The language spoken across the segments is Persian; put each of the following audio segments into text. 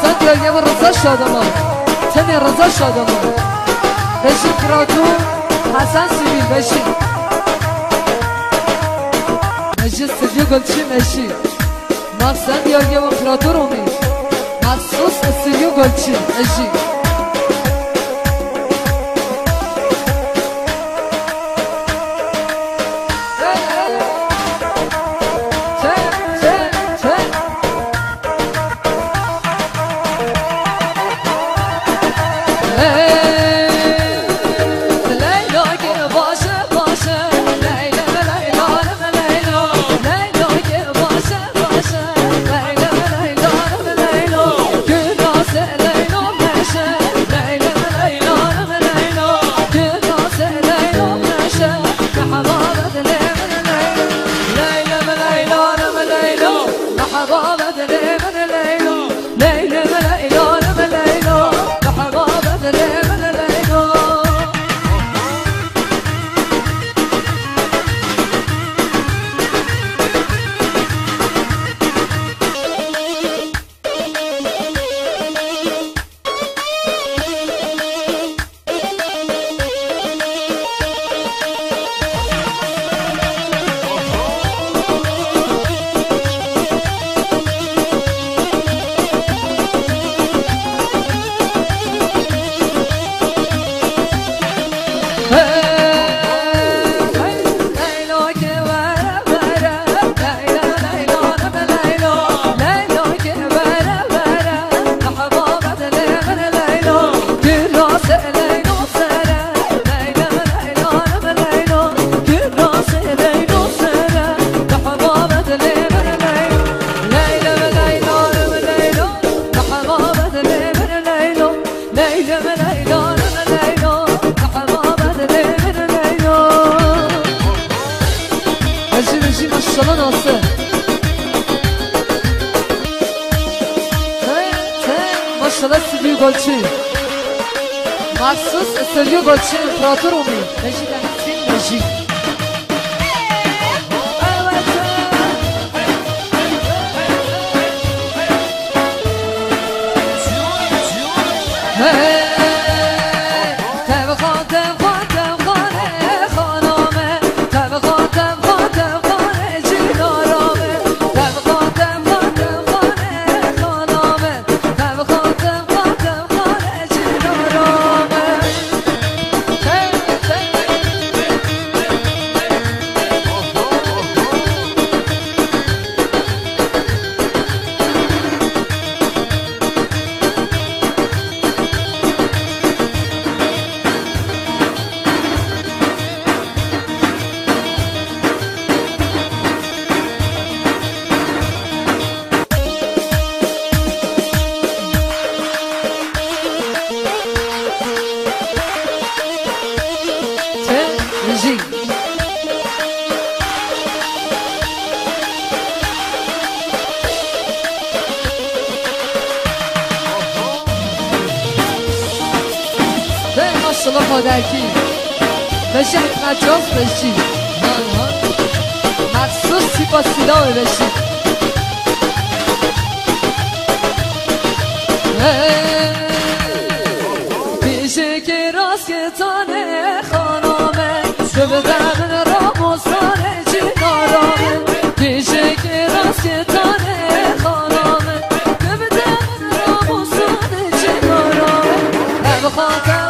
مقصد یا یه رضا شادمان تنی رضا شادمان بشین کراتو حسن سیبیل بشین مجلس سجی گلچی مشین مقصد یا یه کراتو رومی مخصوص استودیو گلچی مشین مخصوص استودیو گلچی امپراتور رومی بشید همین بشید ماشالله مادرکی بشی حکمت جاز بشی مخصوص سیپا سیلاه بشی پیشه که راست که تانه خانامه تو به دمن را مستانه چی نارامه پیشه که راست که تانه خانامه تو به دمن را مستانه چی نارامه نبخواه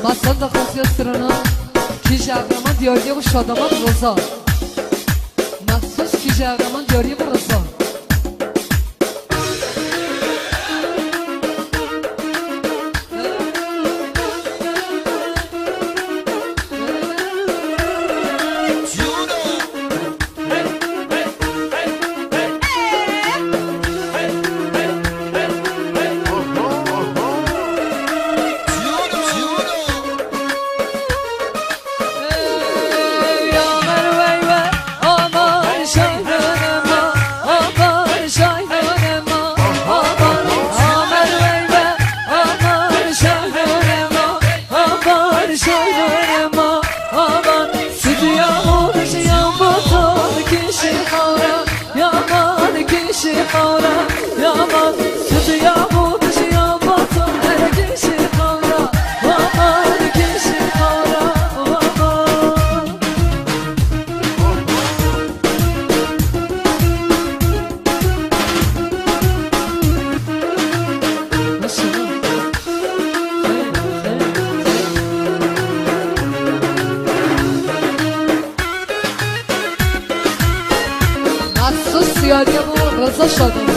مصد خاصیت سرنا کیش اقرمان دیاری و شادمان روزا مخصوص کیش اقرمان دیاری و روزا کشی خورا یا من سوت یا بودش یا باتا کشی خورا یا من کشی خورا یادیه بود رضا شدم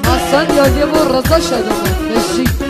مثلا یادیه بود رضا شدم بشی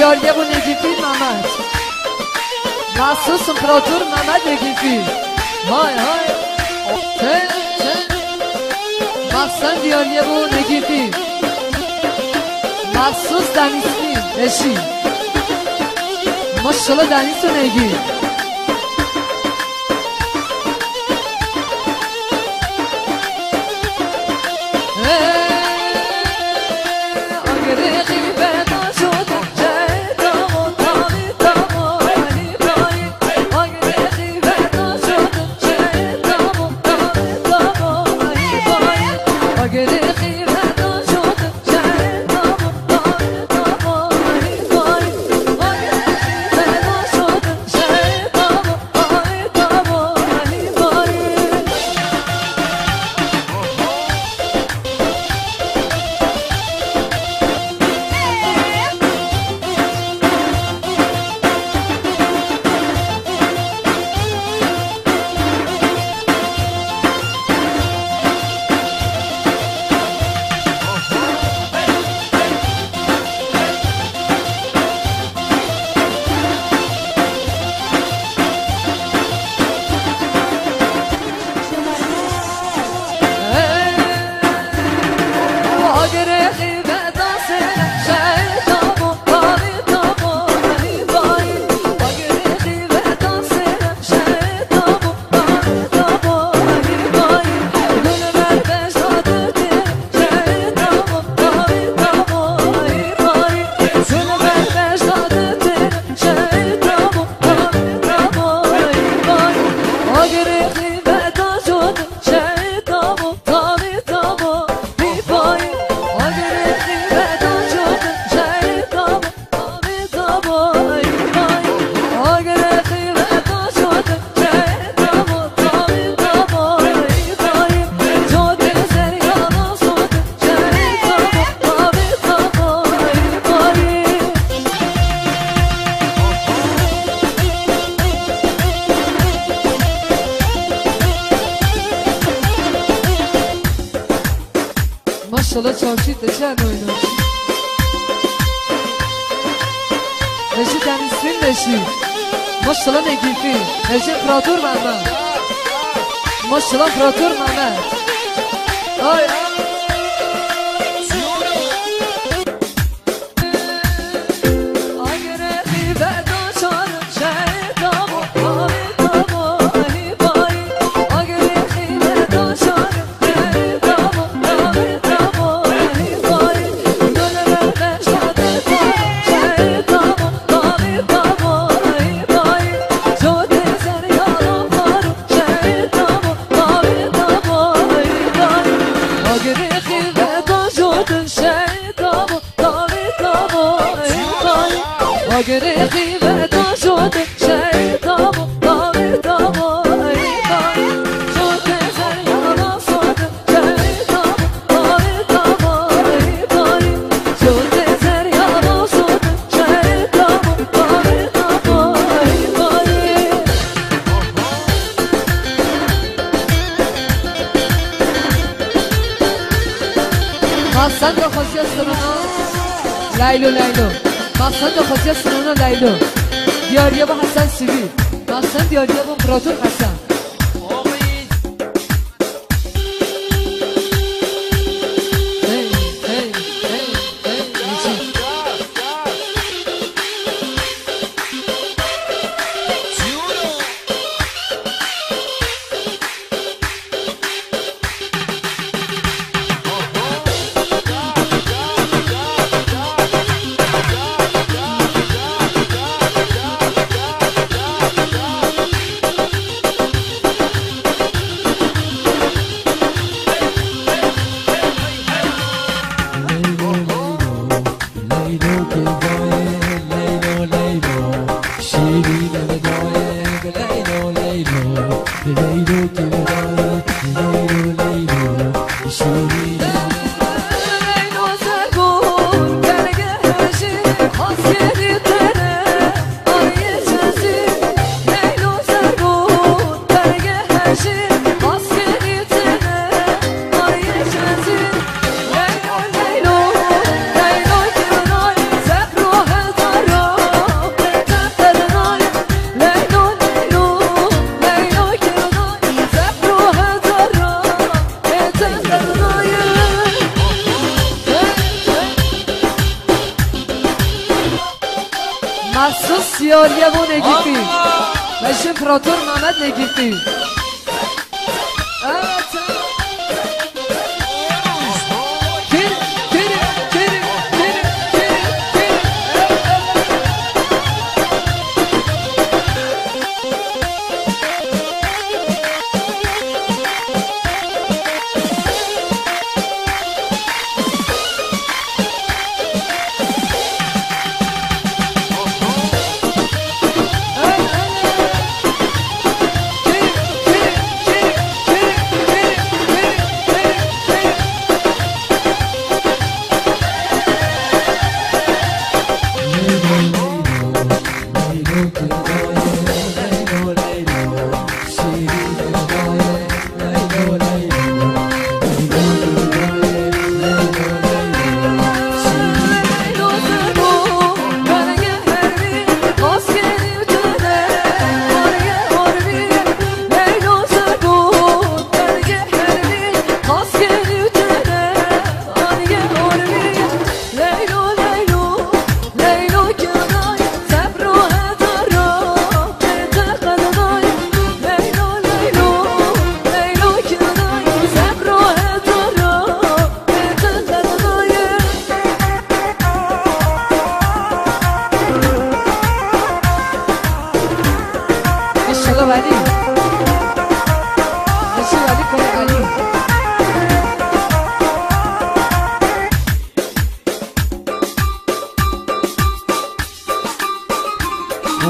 یاریه bu Negifi Mehmet Mahsus İmparator Mehmet Negifi Hay hay Sen Mahsen yariye bu Negifi Mahsus Denizli Eşi Maşallah Denizli Negi ماشاءالله چارچید دچن اینو نشی تنیسفین نشی ماشاءالله نگیفی نشی فراتور محمد ماشاءالله فراتور محمد آی لیلو مقصد خاصیت سنونا لیلو دیاریه با حسن سیوی مقصد دیاریه با امپراتور حسن مخصوص سیاریه و نگیفی بشه امپراتور محمد نگیفی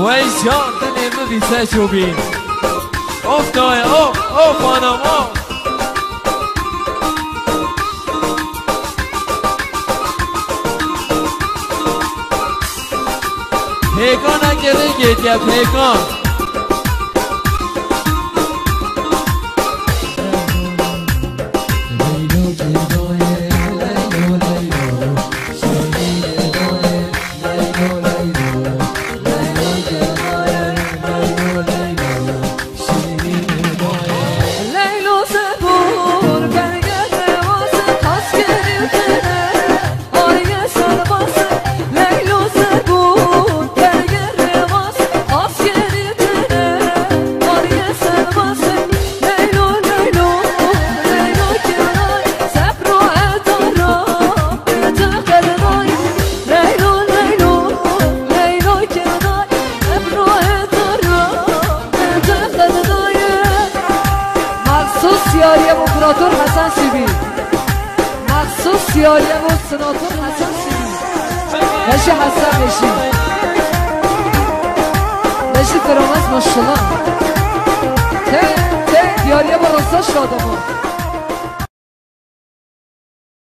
ویشان دنیمه بیسه چوبین اوف دای اوف آنم اوف پیکان اگره گیت یا پیکان مخصوص یاریه امپراتور حسن سیبی مخصوص یاریه و سناتور حسن سیبی نشی حسن نشی فرامز ماشالله ته یاریه با راستا شادمان